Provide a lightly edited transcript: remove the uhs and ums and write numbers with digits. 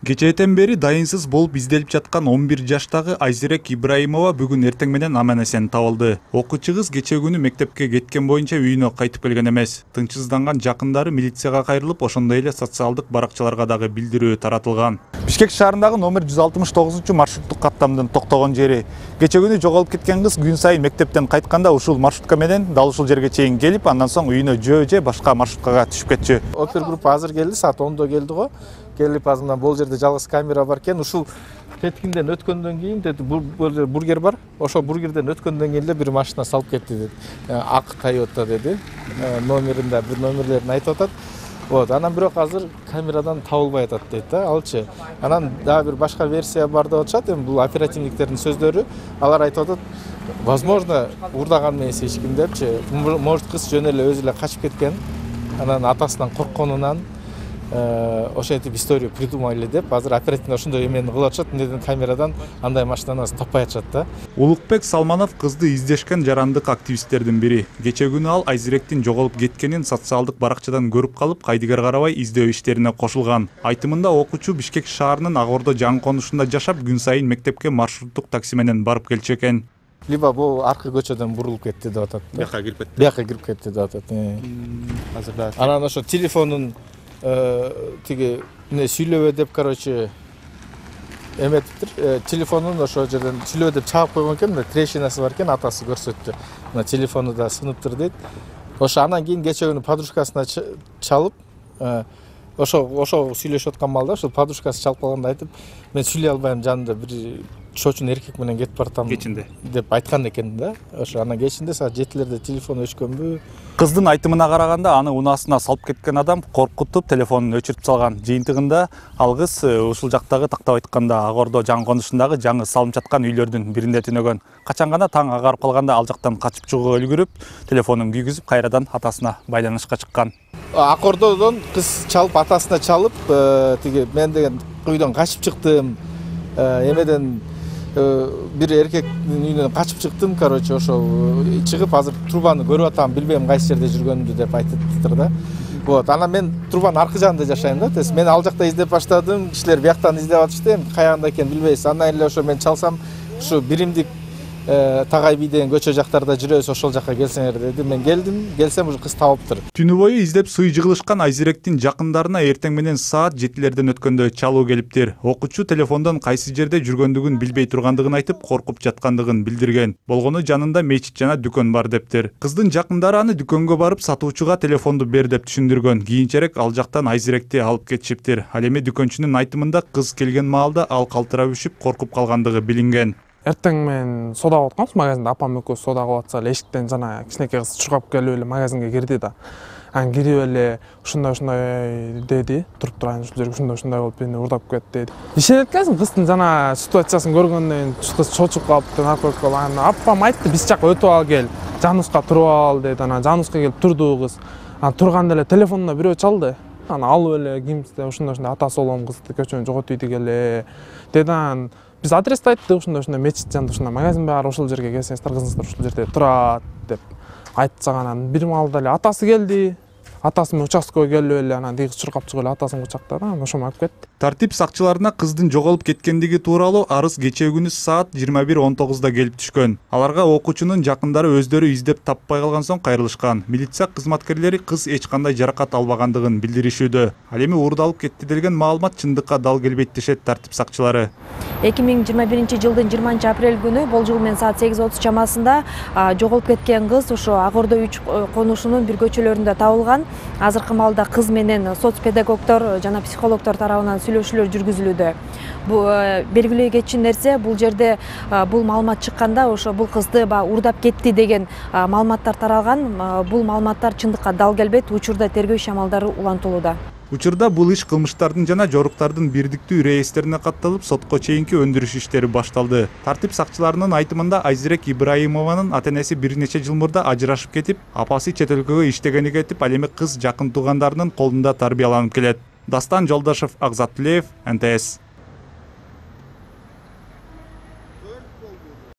Кечээден бери дайынсыз болуп изделип жаткан 11 жаштагы Айзирек Ибраимова бүгүн эртең менен аман-эсен табылды. Окуучу кыз кечээ күнү мектепке кеткен боюнча үйүнө кайтып келген эмес. Тынчсызданган жакындары милицияга кайрылып, ошондой эле социалдык баракчаларга дагы билдирүү таратылган. Бишкек шаарындагы номер 169 маршруттук каттамдын токтогон жери. Кечээ күнү жоголуп кеткен кыз күн сайын мектептен кайтканда ушул маршрутка менен дал ушул жерге чейин келип, андан соң үйүнө же башка маршруткага түшүп кетчү. Опергруппа азыр келди, саат 10-до келди го. Келип азырдан бул жерде жалгыз камера бар экен. Ушул кеткинден өткөндөн кийин деди, бургер бар. Ошол бургерден өткөндөн кийин эле бир машина салып кетти деди. Ак Toyota деди. Номеринде бир номерлерин айтып атат. Вот, анан бирок азыр камерадан табылбай атат дейт да, алчы. Анан дагы бир башка версия бар деп атышат. Эми бул оперативниктердин сөздөрү. Алар айтып атат, возможно, урдаган эмес эч ким депчи. Может, кыз жөн эле өзү эле качып кеткен. Анан атасынан коркконунан ошентип история придумали деп азыр оперативно ошондой эмени кылып атышат. Неден камерадан андай машинаны таппай атышат да. Улукбек Салманов кызды издешкен жарандык активисттердин бири. Кечээ күнү ал Айзиректин жоголуп кеткенин социалдык баракчадан көрүп калып, кайдыгер карабай издөө иштерине кошулган. Айтымында окуучу Бишкек шаарынын Ак Ордо жаңы конушунда жашап, күн сайын мектепке маршруттук такси менен барып келчү экен. Либо бул аркы көчөдөн бурулуп кетти деп атат. Бияка кирип кетти. Бияка кирип кетти деп атат. Азырда Анан ошо телефонун тиги эмне сүйлөбө деп, короче, эметиптир. Телефонун ошол жерден сүйлөбө деп чаап койгон экен, трещинасы бар экен, атасы көрсөттү. Мына телефону да сыныптыр дейт. Ошо анан кийин кечээ күнү подружкасына чалып, ошо сүйлөшүп аткан маалда ошол подружкасы чалып калганда айтып, мен сүйлөй албайм, жанымда бир чочун эркек менен кетип баратам деп айткан экен да. Ошо анан кечинде саат 7-лерде телефон өчкөнбү. Кыздын айтымына караганда, аны унаасына салып кеткен адам коркутуп телефонун өчүрүп салган. Жыйынтыгында ал кыз ушул жактагы, тактап айтканда, Ак Ордо жаңы конушундагы жаңы салынып жаткан үйлөрдүн биринде түнөгөн. Качан гана таң агарып калганда ал жактан качып чыгууга үлгүрүп, телефонун күйгүзүп, кайрадан атасына байланышка чыккан. Ак Ордодон кыз чалып, атасына чалып, тиги мен деген үйдөн качып чыктым, эмеден бир эркектин үйүнөн качып чыктым, короче, ошол чыгып азыр трубаны көрүп атам, билбейм кайсы жерде жүргөнүмдү деп айтыптыр да. Вот, анан мен трубанын аркы жагында жашайм да. Мен ал жакта издеп баштадым, кишилер бияктан издеп атышты, каягында экенин билбейбиз. Андан эле ошо мен чалсам, ушу биримдик Тагай бий деген көчө жактарда жүрөбүз, ошол жакка келсеңер деди. Мен келсем уже кыз табылыптыр. Түнү бою издеп сый жыгылышкан Айзиректин жакындарына эртең менен саат 7-лерден өткөндө чалуу келиптир. Окуучу телефондон кайсы жерде жүргөндүгүн билбей тургандыгын айтып, коркуп жаткандыгын билдирген. Болгону жанында мечит жана дүкөн бар дептир. Кыздын жакындары аны дүкөнгө барып сатуучуга телефонду бер деп түшүндүргөн. Кийинчерээк ал жактан Айзиректи алып кетишиптир. Ал эми дүкөнчүнүн айтымында кыз келген маалда ал калтырап үшүп, коркуп калгандыгы билинген. Эртең мен сода кылып атканбыз, магазинде апам экөөбүз сода кылып атса эле эшиктен жана кичинекей кыз чуркап келип эле магазинге кирди да. Анан кирип эле ушундай деди, туруп турайын ушул жерге ушундай болуп мени урдап кетти деди. Ишенет экенсиң, кыздын жана ситуациясын көргөндөн кийин кыз чочуп калыптыр, наркотик алып. Анан апам айтты, биз жака өтүп ал кел, Жануска туруп ал деди. Анан Жануска келип турду кыз. Анан турганда эле телефонуна бирөө чалды. Анан алып эле кимсиз ушундай атасы болгон кызды көчөнүн жоготуп ийдик эле деди. Анан биз адрести айттык, ушундай мечит жанында ушундай магазин бар, ошол жерге келсеңиздер, кызыңыздар ушул жерде турат деп айтсак, анан бир маалда эле атасы келди. Атасы менен участкага келип эле анан кыз чуркап чыгып эле атасын кучактады, анан ошомо алып кетти. Тартип сакчыларына кыздын жоголуп кеткендиги тууралуу арыз кечээ күнү саат 21:19 келип түшкөн. Аларга окуучунун жакындары өздөрү издеп таппай калган соң кайрылышкан. Милиция кызматкерлери кыз эч кандай жаракат албагандыгын билдиришүүдө. Ал эми уурдалып кетти деген маалымат чындыкка дал келбейт дешет тартип сакчылары. 2021-жылдын 20-апрель күнү болжол менен саат 8:30 чамасында жоголуп кеткен кыз ошо Ак Ордо 3 конушунун бир көчөлөрүндө табылган. Азыркы маалда кыз менен соцпедагогдор жана психологдор тарабынан сүйлөшүүлөр жүргүзүлүүдө. Бул белгилей кетчү нерсе, бул жерде бул маалымат чыкканда ошо бул кызды урдап кетти деген маалыматтар таралган. Бул маалыматтар чындыкка дал келбейт. Учурда тергөө иш амалдары улантылууда. Учурда бул иш кылмыштардын жана жоруктардын бирдиктүү реестрине катталып, сотко чейинки өндүрүш иштери башталды. Тартип сакчыларынын айтымында Айзирек Ибраимованын ата-энеси бир нече жыл мурда ажырашып кетип, апасы чет өлкөгө иштегени кетип, ал эми кыз жакын туугандарынын колунда тарбияланып келет. Дастан Жолдошев, Акзат Тилеев, НТС.